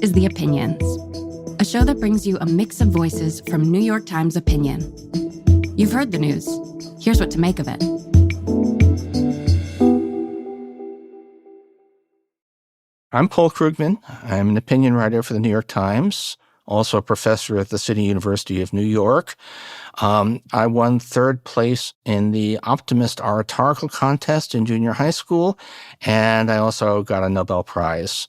is The Opinions, a show that brings you a mix of voices from New York Times opinion. You've heard the news. Here's what to make of it. I'm Paul Krugman. I'm an opinion writer for the New York Times, also a professor at the City University of New York. I won third place in the Optimist oratorical contest in junior high school, and I also got a Nobel Prize.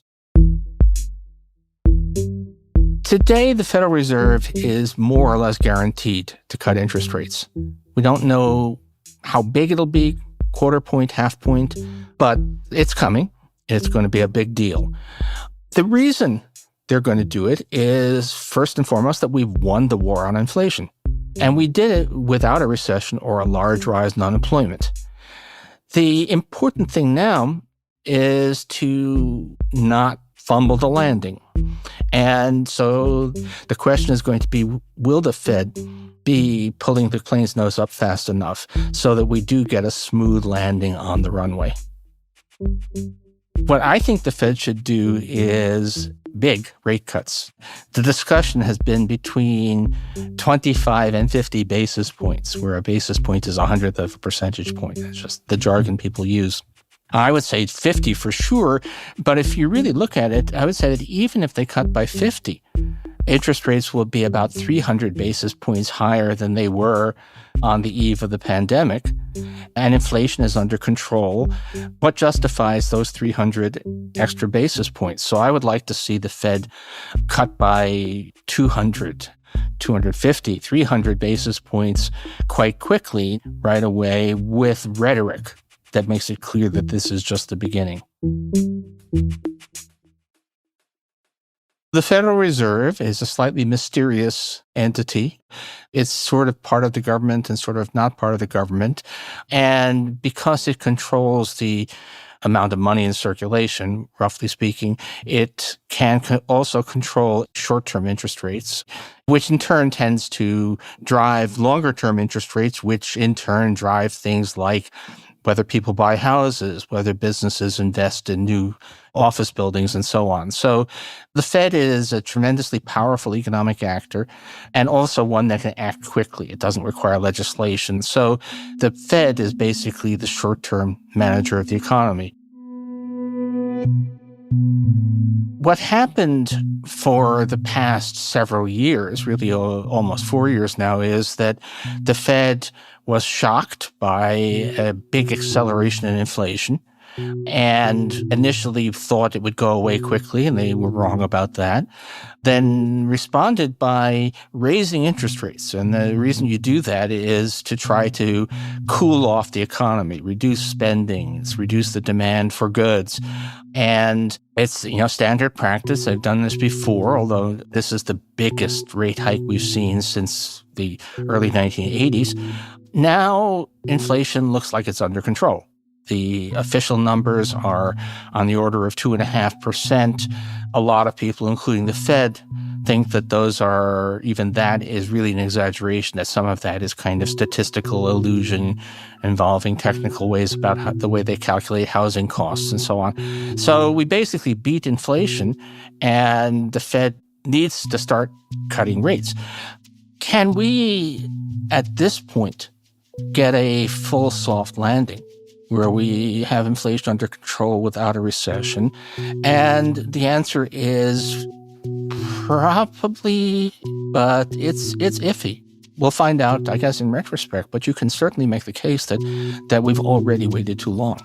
Today, the Federal Reserve is more or less guaranteed to cut interest rates. We don't know how big it'll be, quarter point, half point, but it's coming. It's going to be a big deal. The reason they're going to do it is, first and foremost, that we've won the war on inflation. And we did it without a recession or a large rise in unemployment. The important thing now is to not fumble the landing. And so the question is going to be, will the Fed be pulling the plane's nose up fast enough so that we do get a smooth landing on the runway? What I think the Fed should do is big rate cuts. The discussion has been between 25 and 50 basis points, where a basis point is 100th of a percentage point. That's just the jargon people use. I would say 50 for sure, but if you really look at it, I would say that even if they cut by 50, interest rates will be about 300 basis points higher than they were on the eve of the pandemic, and inflation is under control. What justifies those 300 extra basis points? So I would like to see the Fed cut by 200, 250, 300 basis points quite quickly right away with rhetoric that makes it clear that this is just the beginning. The Federal Reserve is a slightly mysterious entity. It's sort of part of the government and sort of not part of the government. And because it controls the amount of money in circulation, roughly speaking, it can also control short-term interest rates, which in turn tends to drive longer-term interest rates, which in turn drive things like whether people buy houses, whether businesses invest in new office buildings, and so on. So the Fed is a tremendously powerful economic actor and also one that can act quickly. It doesn't require legislation. So the Fed is basically the short-term manager of the economy. What happened for the past several years, really almost 4 years now, is that the Fed was shocked by a big acceleration in inflation and initially thought it would go away quickly, and they were wrong about that, then responded by raising interest rates. And the reason you do that is to try to cool off the economy, reduce spending, reduce the demand for goods. And it's, standard practice. I've done this before, although this is the biggest rate hike we've seen since the early 1980s. Now, inflation looks like it's under control. The official numbers are on the order of 2.5%. A lot of people, including the Fed, think that that is really an exaggeration, that some of that is kind of statistical illusion involving technical ways about the way they calculate housing costs and so on. So we basically beat inflation, and the Fed needs to start cutting rates. Can we, at this point, get a full soft landing where we have inflation under control without a recession? And the answer is probably, but it's iffy. We'll find out, I guess, in retrospect, but you can certainly make the case that we've already waited too long.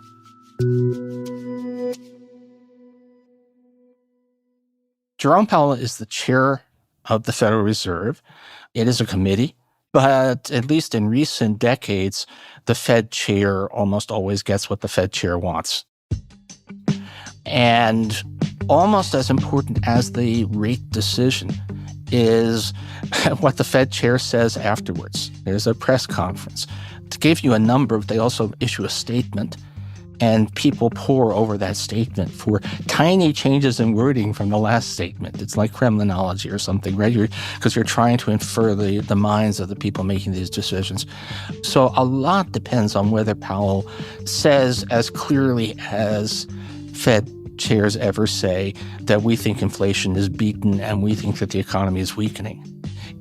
Jerome Powell is the chair of the Federal Reserve. It is a committee. But at least in recent decades, the Fed chair almost always gets what the Fed chair wants. And almost as important as the rate decision is what the Fed chair says afterwards. There's a press conference. To give you a number, they also issue a statement, and people pore over that statement for tiny changes in wording from the last statement. It's like Kremlinology or something, right? Because you're trying to infer the minds of the people making these decisions. So a lot depends on whether Powell says as clearly as Fed chairs ever say that we think inflation is beaten and we think that the economy is weakening.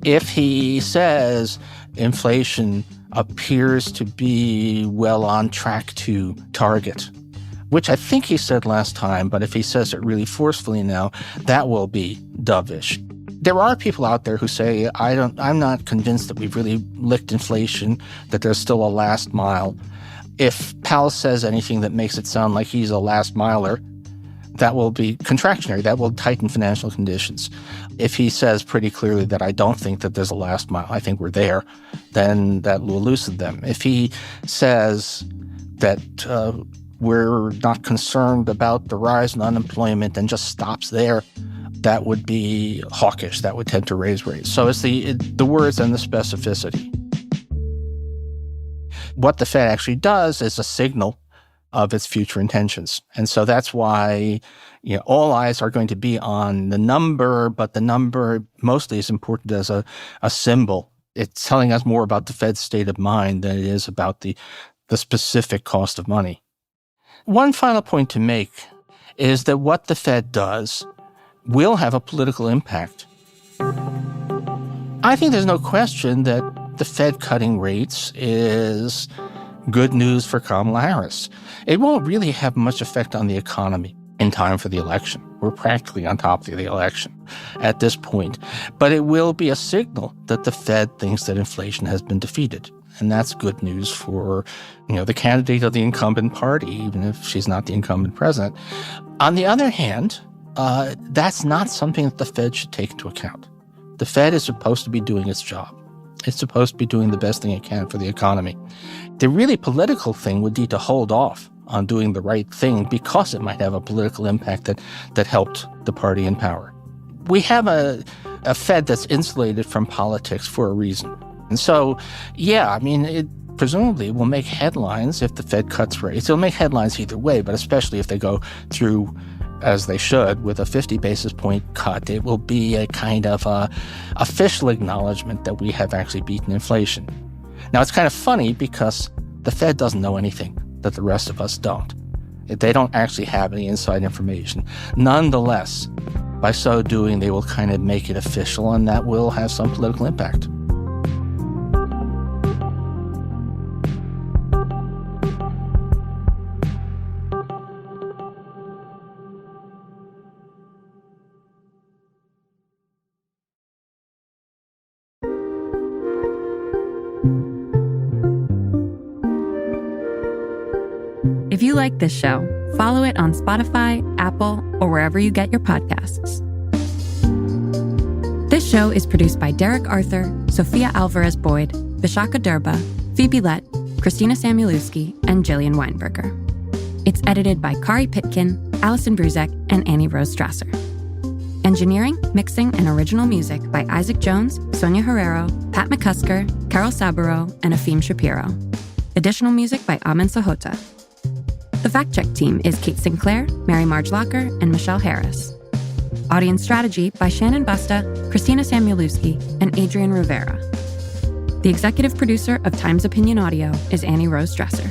If he says inflation appears to be well on track to target, which I think he said last time, but if he says it really forcefully now, that will be dovish. There are people out there who say, I'm not convinced that we've really licked inflation, that there's still a last mile. If Powell says anything that makes it sound like he's a last miler, that will be contractionary. That will tighten financial conditions. If he says pretty clearly that I don't think that there's a last mile, I think we're there, then that will loosen them. If he says that we're not concerned about the rise in unemployment and just stops there, that would be hawkish. That would tend to raise rates. So it's the words and the specificity. What the Fed actually does is a signal of its future intentions. And so that's why all eyes are going to be on the number, but the number mostly is important as a symbol. It's telling us more about the Fed's state of mind than it is about the specific cost of money. One final point to make is that what the Fed does will have a political impact. I think there's no question that the Fed cutting rates is good news for Kamala Harris. It won't really have much effect on the economy in time for the election. We're practically on top of the election at this point. But it will be a signal that the Fed thinks that inflation has been defeated. And that's good news for, the candidate of the incumbent party, even if she's not the incumbent president. On the other hand, that's not something that the Fed should take into account. The Fed is supposed to be doing its job. It's supposed to be doing the best thing it can for the economy. The really political thing would be to hold off on doing the right thing because it might have a political impact that helped the party in power. We have a Fed that's insulated from politics for a reason. And so, it presumably will make headlines if the Fed cuts rates. It'll make headlines either way, but especially if they go through, as they should, with a 50 basis point cut, it will be a kind of official acknowledgement that we have actually beaten inflation. Now, it's kind of funny because the Fed doesn't know anything that the rest of us don't. They don't actually have any inside information. Nonetheless, by so doing, they will kind of make it official, and that will have some political impact. If you like this show, follow it on Spotify, Apple, or wherever you get your podcasts. This show is produced by Derek Arthur, Sophia Alvarez-Boyd, Vishaka Durba, Phoebe Lett, Christina Samuelewski, and Jillian Weinberger. It's edited by Kari Pitkin, Allison Bruzek, and Annie Rose Strasser. Engineering, mixing, and original music by Isaac Jones, Sonia Herrero, Pat McCusker, Carol Saburo, and Afim Shapiro. Additional music by Amin Sahota. The fact-check team is Kate Sinclair, Mary Marge Locker, and Michelle Harris. Audience strategy by Shannon Busta, Christina Samuelewski, and Adrian Rivera. The executive producer of Times Opinion Audio is Annie Rose Strasser.